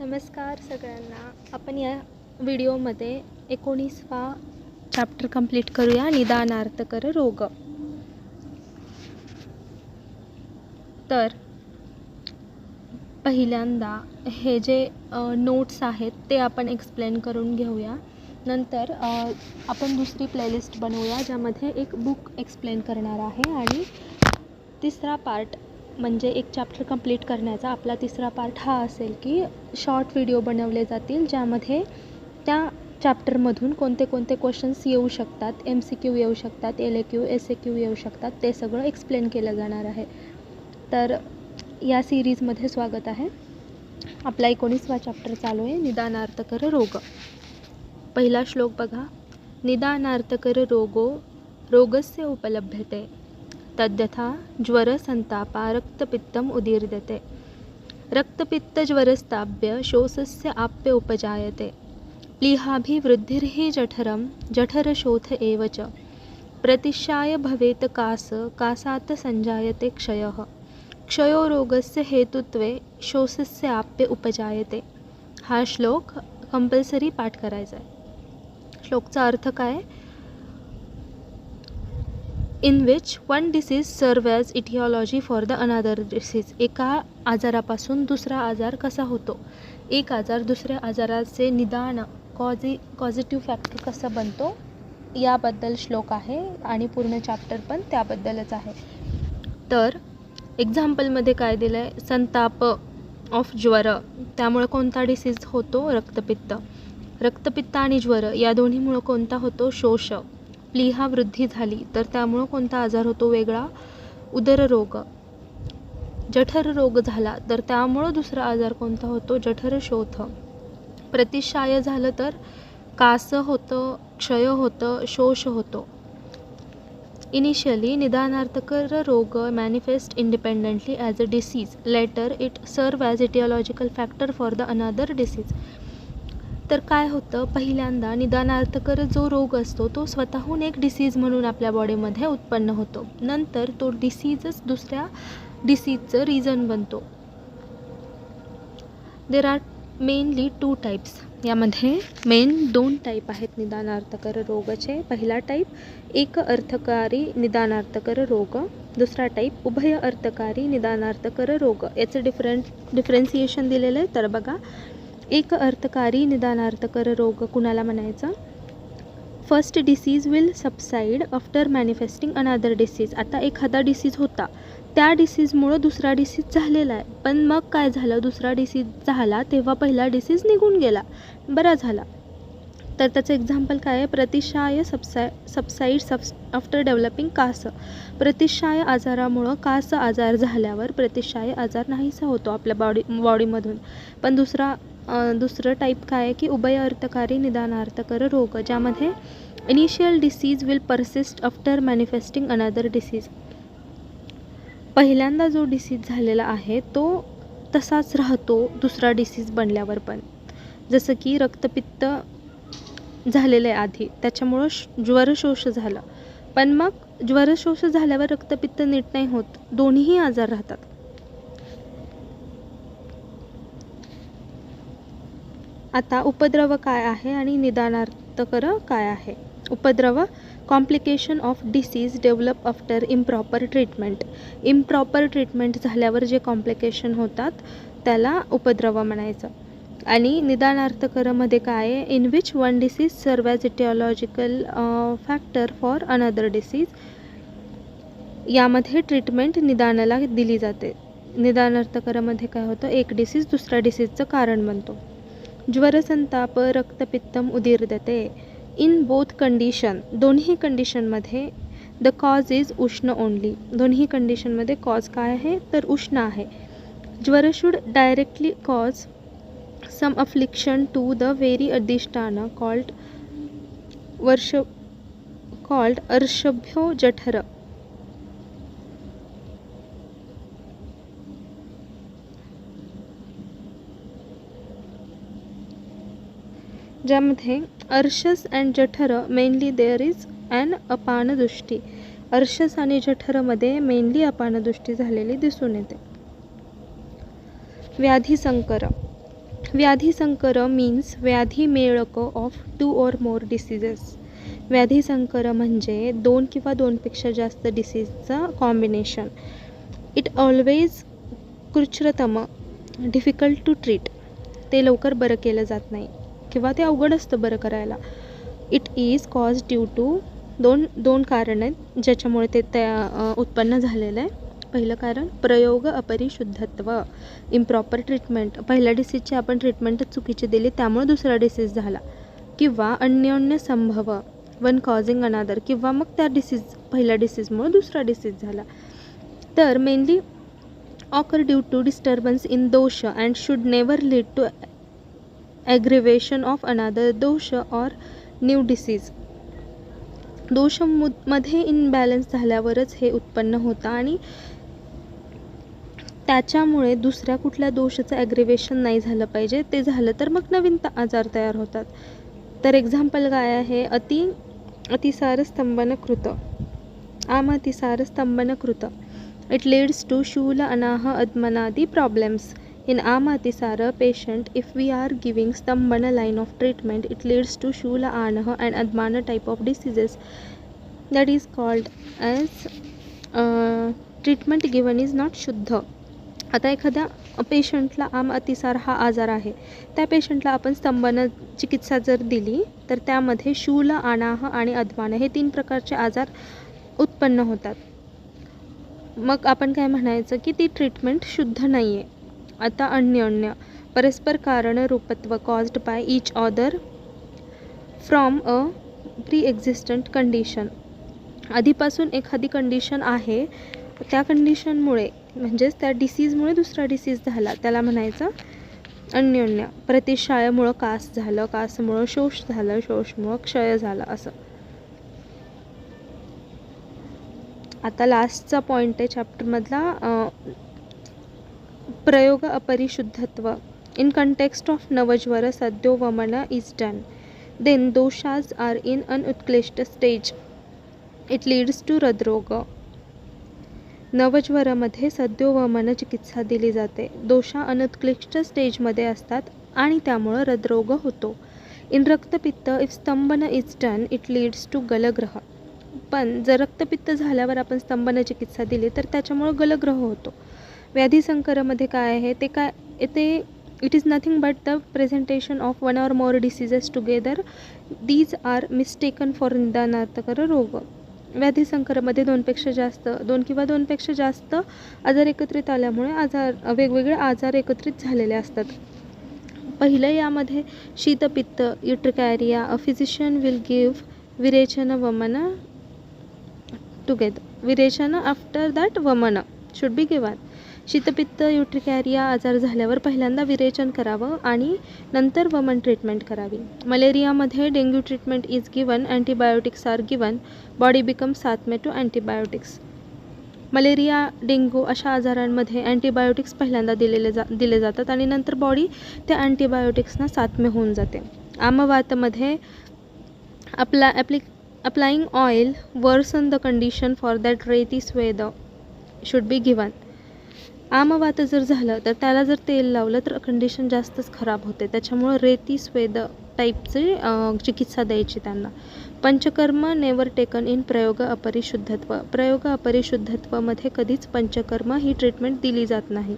नमस्कार सगळ्यांना. आपण या व्हिडिओमध्ये 19वा चॅप्टर कंप्लीट करूया, निदानार्थकर रोग. तर पहिल्यांदा हे जे नोट्स आहेत ते आपण एक्सप्लेन करून घेऊया. नंतर आपण दुसरी प्लेलिस्ट बनवूया ज्यामध्ये एक बुक एक्सप्लेन करणार आहे आणि तिसरा पार्ट म्हणजे एक चॅप्टर कंप्लीट करण्याचा आपला तिसरा पार्ट हा असेल की शॉर्ट व्हिडिओ बनवले जातील ज्यामध्ये त्या चॅप्टरमधून कोणते कोणते क्वेश्चन्स येऊ शकतात, MCQ येऊ शकतात, LAQ, SAQ येऊ शकतात, ते सगळं एक्सप्लेन केलं जाणार आहे. तर या सिरीजमध्ये स्वागत आहे. आपला 19वा चॅप्टर चालू आहे, निदानार्थकर रोग. पहिला श्लोक बघा. निदानार्थकर रोगो रोगस्य उपलभ्यते तद्यथा ज्वर संतापा रक्तपित्तम उदीर्यते रक्तपित्तज्वरस्ताभ्य शोषस्य आप्य उपजायते प्लीहाभिवृद्धिर्हि जठरं जठरशोथ एव च प्रतिशाय भवेत कासात् संजायते क्षयः क्षयो रोगस्य हेतुत्वे शोषस्य आप्य उपजायते. हा श्लोक कंपल्सरी पाठ करायचा आहे. श्लोकचा अर्थ काय? In which one disease serve as etiology for the another disease. एका आजारापासून दुसरा आजार कसा होतो, एक आजार दुसऱ्या आजाराचे निदान कॉझिटिव्ह फॅक्टर कसं बनतो याबद्दल श्लोक आहे आणि पूर्ण चॅप्टर पण त्याबद्दलच आहे. तर एक्झाम्पलमध्ये काय दिलं आहे? संताप ऑफ ज्वर, त्यामुळे कोणता डिसीज होतो? रक्तपित्त. रक्तपित्त आणि ज्वर या दोन्हीमुळं कोणता होतो? शोष. प्लीहा वृद्धी झाली तर त्यामुळं कोणता आजार होतो वेगळा? उदररोग. जठर रोग झाला तर त्यामुळं दुसरा आजार कोणता होतो? जठरशोथ. प्रतिशाय झालं तर कास होतं, क्षय होतं, शोष होतो. इनिशियली निदानार्थकर रोग manifest independently as a disease. Later it serve as etiological factor for the another disease. तर काय होतं? पहिल्यांदा निदानार्थकर जो रोग असतो तो स्वतःहून एक डिसीज म्हणून आपल्या बॉडीमध्ये उत्पन्न होतो. नंतर तो डिसीजच दुसऱ्या डिसीजचं रिझन बनतो. There are mainly 2 types. यामध्ये मेन 2 टाईप आहेत निदानार्थकर रोगाचे. पहिला टाईप एक अर्थकारी निदानार्थकर रोग, दुसरा टाईप उभय अर्थकारी निदानार्थकर रोग. याचं डिफरेन्सिएशन दिलेलं आहे. तर बघा, एक अर्थकारी निदानार्थकर रोग कुणाला म्हणायचं? First disease will subside after manifesting another disease. आता एखादा डिसीज होता, त्या डिसीजमुळं दुसरा डिसीज झालेला आहे, पण मग काय झालं? दुसरा डिसीज झाला तेव्हा पहिला डिसीज निघून गेला, बरा झाला. तर त्याचं एक्झाम्पल काय आहे? प्रतिशाय सबसाईड्स आफ्टर डेव्हलपिंग कास. प्रतिशाय आजारामुळं कास आजार झाल्यावर प्रतिशाय आजार नाहीसा होतो आपल्या बॉडीमधून. पण दुसरं टाईप काय आहे की उभय अर्थकारी निदानार्थकर रोग, ज्यामध्ये initial disease will persist after manifesting another disease. पहिल्यांदा जो डिसीज झालेला आहे तो तसाच राहतो दुसरा डिसीज बनल्यावर पण. जसं की रक्तपित्त झालेलं आहे आधी, त्याच्यामुळं ज्वरशोष झालं, पण मग ज्वरशोष झाल्यावर रक्तपित्त नीट नाही होत, दोन्हीही आजार राहतात. आता उपद्रव काय आहे आणि निदानार्थकर काय आहे? उपद्रव complication of disease develop after improper treatment. Improper treatment झाल्यावर जे कॉम्प्लिकेशन होतात त्याला उपद्रव म्हणायचं. आणि निदानार्थकरमध्ये काय आहे? In which one disease serve as etiological factor for another disease. यामध्ये ट्रीटमेंट निदानाला दिली जाते. निदानार्थकरामध्ये काय होतं? एक डिसीज दुसऱ्या डिसीजचं कारण बनतो. ज्वरसंताप रक्तपित्तम उदीर्यते. इन बोथ कंडिशन, दोन्ही कंडिशनमध्ये द कॉज इज उष्ण ओनली. दोन्ही कंडिशनमध्ये कॉज काय आहे? तर उष्ण आहे. ज्वर should directly cause some affliction to the very अधिष्ठान कॉल्ड अर्षभ्यो जठर. ज्यामध्ये अर्शस अँड जठर मेनली देअर इज ॲन अपानदृष्टी. अर्शस आणि जठरमध्ये मेनली अपानदृष्टी झालेली दिसून येते. व्याधिसंकर. व्याधिसंकर मीन्स व्याधी मेळक ऑफ 2 or more डिसीजेस. व्याधिसंकर म्हणजे 2 किंवा 2पेक्षा जास्त डिसीजचं कॉम्बिनेशन. इट ऑलवेज कृच्छ्रतम, डिफिकल्ट टू ट्रीट. ते लवकर बरं केलं जात नाही किंवा ते अवघड असतं बरं करायला. It is cause due to दोन कारणं आहेत ज्याच्यामुळे ते उत्पन्न झालेलं आहे. पहिलं कारण प्रयोग अपरिशुद्धत्व, इम्प्रॉपर ट्रीटमेंट. पहिल्या डिसीजची आपण ट्रीटमेंटच चुकीची दिली त्यामुळे दुसरा डिसीज झाला. किंवा अन्योन्य संभव, वन कॉझिंग अनादर, किंवा मग त्या पहिल्या डिसीजमुळे दुसरा डिसीज झाला. तर mainly occur due to disturbance in दोष and should never lead to aggravation of another दोष ऑर न्यू डिसीज. दोषमध्ये इनबॅलन्स झाल्यावरच हे उत्पन्न होतं आणि त्याच्यामुळे दुसऱ्या कुठल्या दोषाचं ॲग्रिवेशन नाही झालं पाहिजे. ते झालं तर मग नवीन आजार तयार होतात. तर एक्झाम्पल काय आहे? अतिसार स्तंभनकृत, अतिसार स्तंभनकृत. इट लीड्स टू शूल अनाह अदमनादी प्रॉब्लेम्स. In अतिसार patient, if we are giving स्तंभन line of treatment, it leads to शूल आणह and अदमान type of diseases. That is called as treatment given is not शुद्ध. आता एखाद्या पेशंटला अतिसार हा आजार आहे, त्या पेशंटला आपण स्तंभन चिकित्सा जर दिली तर त्यामध्ये शूल, अनाह आणि अदमान हे 3 प्रकारचे आजार उत्पन्न होतात. मग आपण काय म्हणायचं की ती ट्रीटमेंट शुद्ध नाही आहे. आता अन्योन्य, परस्पर कारण रूपत्व, caused by each other from a pre existent condition. आधीपासून एखादी कंडिशन आहे, त्या कंडिशनमुळे म्हणजेच त्या डिसीजमुळे दुसरा डिसीज झाला, त्याला म्हणायचं अन्योन्य. प्रतिक्षायामुळं कास झालं, कासमुळं शोष झालं, शोषमुळं क्षय झाला असं. आता लास्टचा पॉईंट आहे चॅप्टरमधला, प्रयोग अपरिशुद्धत्व. इन कंटेक्स्ट ऑफ नवज्वर सद्यो वमन इज डन, देन दोषाज आर इन अनउत्कृष्ट स्टेज. इट लीड्स टू हृदरोग. नवज्वरामध्ये सद्योवमन चिकित्सा दिली जाते. दोषा अनुत्कृष्ट स्टेजमध्ये असतात आणि त्यामुळं हृदरोग होतो. इन रक्तपित्त इफ स्तंभन is done, it leads to गलग्रह. पण जर रक्तपित्त झाल्यावर आपण स्तंभन चिकित्सा दिली तर त्याच्यामुळं गलग्रह होतो. व्याधिसंकरमध्ये काय आहे ते it is nothing but the presentation of 1 or more diseases together. These are mistaken for निदानार्थकर रोग. व्याधिसंकरमध्ये 2 किंवा 2पेक्षा जास्त आजार एकत्रित आल्यामुळे वेगवेगळे आजार एकत्रित झालेले असतात. पहिलं यामध्ये शीतपित्त, युट्रिकॅरिया. अ फिजिशियन विल गिव्ह विरेचन वमन टुगेदर. विरेचन आफ्टर दॅट वमन शुड बी गिवन. शीतपित्त, युट्रिकॅरिया आजार झाल्यावर पहिल्यांदा विरेचन करावं आणि नंतर वमन ट्रीटमेंट करावी. मलेरियामध्ये dengue treatment is given, antibiotics are given, body becomes साथमे टू अँटीबायोटिक्स. मलेरिया, डेंग्यू अशा आजारांमध्ये अँटीबायोटिक्स पहिल्यांदा दिले जातात आणि नंतर बॉडी त्या अँटीबायोटिक्सना साथमे होऊन जाते. आमवातमध्ये applying oil worsen the condition for that रेती स्वेद शुड बी गिवन. आमवात जर झालं तर त्याला जर तेल लावलं तर कंडिशन जास्तच खराब होते, त्याच्यामुळं रेती स्वेद टाईपचे चिकित्सा द्यायची त्यांना. पंचकर्म नेवर टेकन इन प्रयोग अपरिशुद्धत्व. प्रयोग अपरिशुद्धत्वामध्ये कधीच पंचकर्म ही ट्रीटमेंट दिली जात नाही.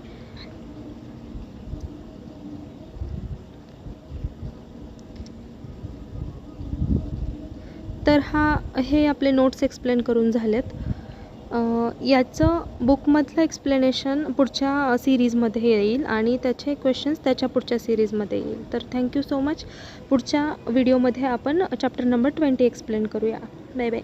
तर हे आपले नोट्स एक्सप्लेन करून झालेत. याचं बुकमधलं एक्सप्लेनेशन पुढच्या सिरीजमध्ये येईल आणि त्याचे क्वेश्चन्स त्याच्या पुढच्या सिरीजमध्ये येईल. तर थँक्यू सो मच. पुढच्या व्हिडिओमध्ये आपण चॅप्टर नंबर 20 एक्सप्लेन करूया. Bye bye.